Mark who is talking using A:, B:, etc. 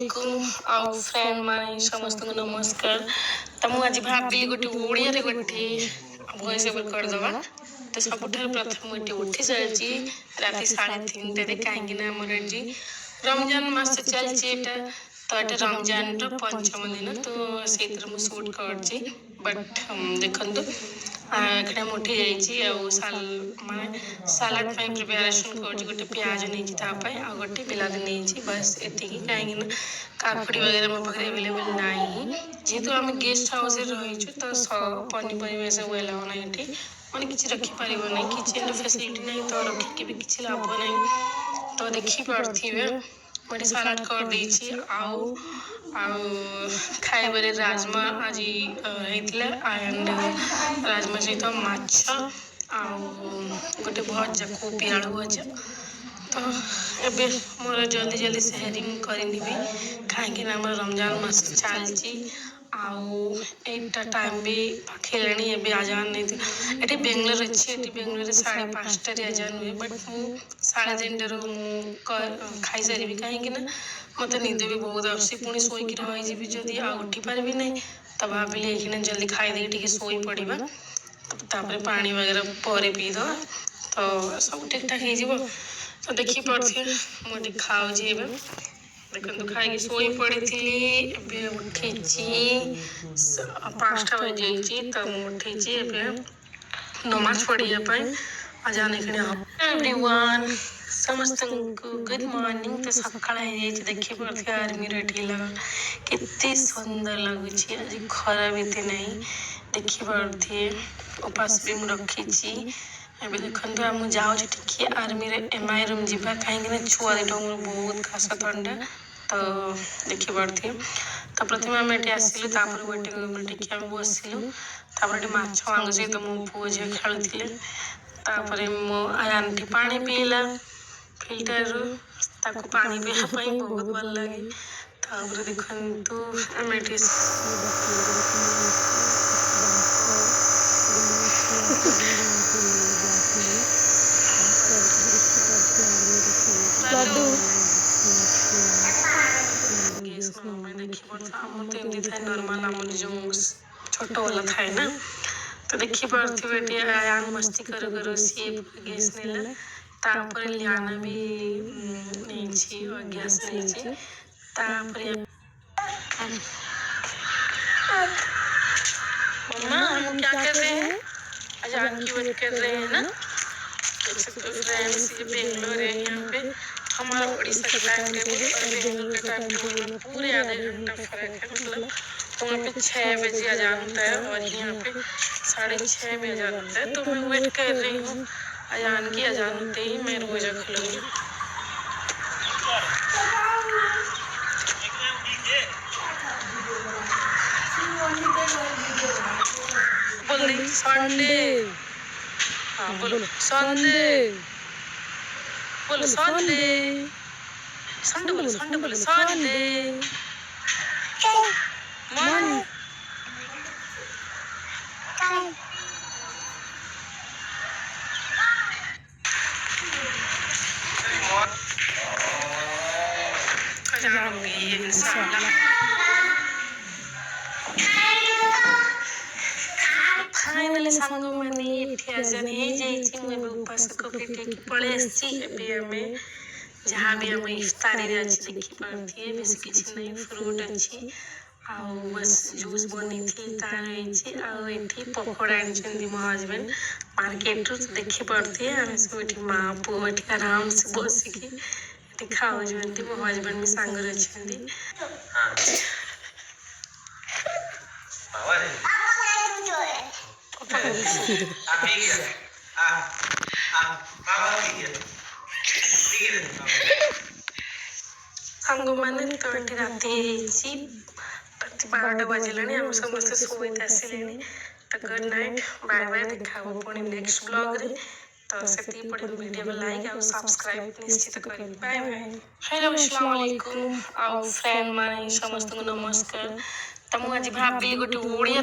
A: Friend माने समस्त नमस्कार। तो मुझे आज भाविली गोटे ओडिया रे गोटे वॉइस ओवर कर दवा। तो सबुठार प्रथम गोटे उठी सारी राति 3:30 कहीं आमर आज रमजान मास चलती एटा। तो ये रमजान पंचम दिन तो से सुट कर बट देखु एखे उठी जाइए माने सालाड प्रिपेरेसन कर गोटे प्याज नहीं आ गोटे बिलादी नहीं बस एति कहीं काकुड़ी वगैरह मो पाखे एवेलेबल ना जेहेतु आम गेस्ट हाउस रही तो पनीपरिया सब एलाउ ना ये मैंने किसी रखिपर ना किचेन फैसिलिटी ना तो रखिक भी किसी लाभ ना तो देखिपे मुझे सालाड कर देछि आउ खाइबारे राजमा आज एंड राजमा सहित माछ आउ गोटे भजा कोबी आलू भजा। तो एबे मोर जल्दी जल्दी सेयरिंग करनी कहीं रमजान मास चलती आईटा टाइम भी पाखिलानी एबे आजान नहीं ये बेंगलोर अच्छी बेंगलोर 5:30 आजान हुए बट मुझे 3:30 खाई सारी कहीं मत निद भी बहुत आसी पुणी शोक रही जदि उठी पारि ना तो भाविली ये जल्दी खाईदे शोई पड़ा तापर पानी वगैरह पर पीद तो सब ठीक ठाक हो। तो देखी पड़े मुझे खाऊँ देखो खाई शोई पड़ी उठी 5टा बजे तो उठी नमाज पढ़ाई अजान एवरीवन समस्त गुड मॉर्निंग। तो सका देखी पड़े आर्मी रेडी लगा केते सुंदर लगुच आज खरा भी नहीं देखी पड़े उपास भी मुझे रखी एबे देखो आम जाऊँ आर्मी एमआई रूम जावा कहीं छुआ दुटा मोर बहुत खास थंडा तो देखी पड़े। तो प्रथम आम ये आसलु वेटिंग रूम टे बसलु माछ मांग सहित मो पु झी खेलुले मो आंटी पानी पीला फिल्टर ताको पानी पीवाई बहुत भल लगे। तापर देखु आम नॉर्मल आम जो छोट वाला थाए ना तो देखी पड़े आयान मस्ती करू करू सी गैस नेला तापर लियाना भी नहीं गैस नहीं तापर मम्मा हम क्या कर रहे हैं अजान की बात कर रहे हैं ना। देख सकते हो फ्रेंड्स ये बेंगलोर है यहाँ पे हमारा उड़ीसा का टाइम टेबल और बेंगलोर का टाइम टेबल में पूरे आधे घंटा फर्क है। मतलब वहाँ पे 6 बजे अजान होता है और यहाँ पे 6:30 में अजान होता है। तो मैं वेट कर रही हूँ अजान की अजान होते ही मैं रोजा खोलूँगी। बोल संडे हाँ बोलो संडे बोलो संडे संडे बोलो संडे बोलो संडे मन अजान हो गई है इंशाल्लाह। फाइनली सांग मैंने अजान हो उपास पलि आसी जहाँ भी आम इफ्तारी अच्छी देखी पारे बेस किसी नहीं फ्रूट अच्छी बस जूस बनी थी आठी पकोड़ा आनी मो हजबैंड मार्केट रू देखी पड़े आम सब माँ पुओ आराम से बसिकी खाऊ मो हजबैंड भी सांगर अच्छा सांग मैंने तो राति 12टा बजलानी आम समस्त शोते आसिले। तो गुड नाइट बाय बाय देखा पुणी नेक्स्ट ब्लॉग रे। तो से पड़े वीडियो को लाइक और सब्सक्राइब निश्चित करें। Bye bye. हेलो अस्सलाम वालेकुम फ्रेंड माने समस्त नमस्कार। तो मुझे आज भाविली गोटे ओडिया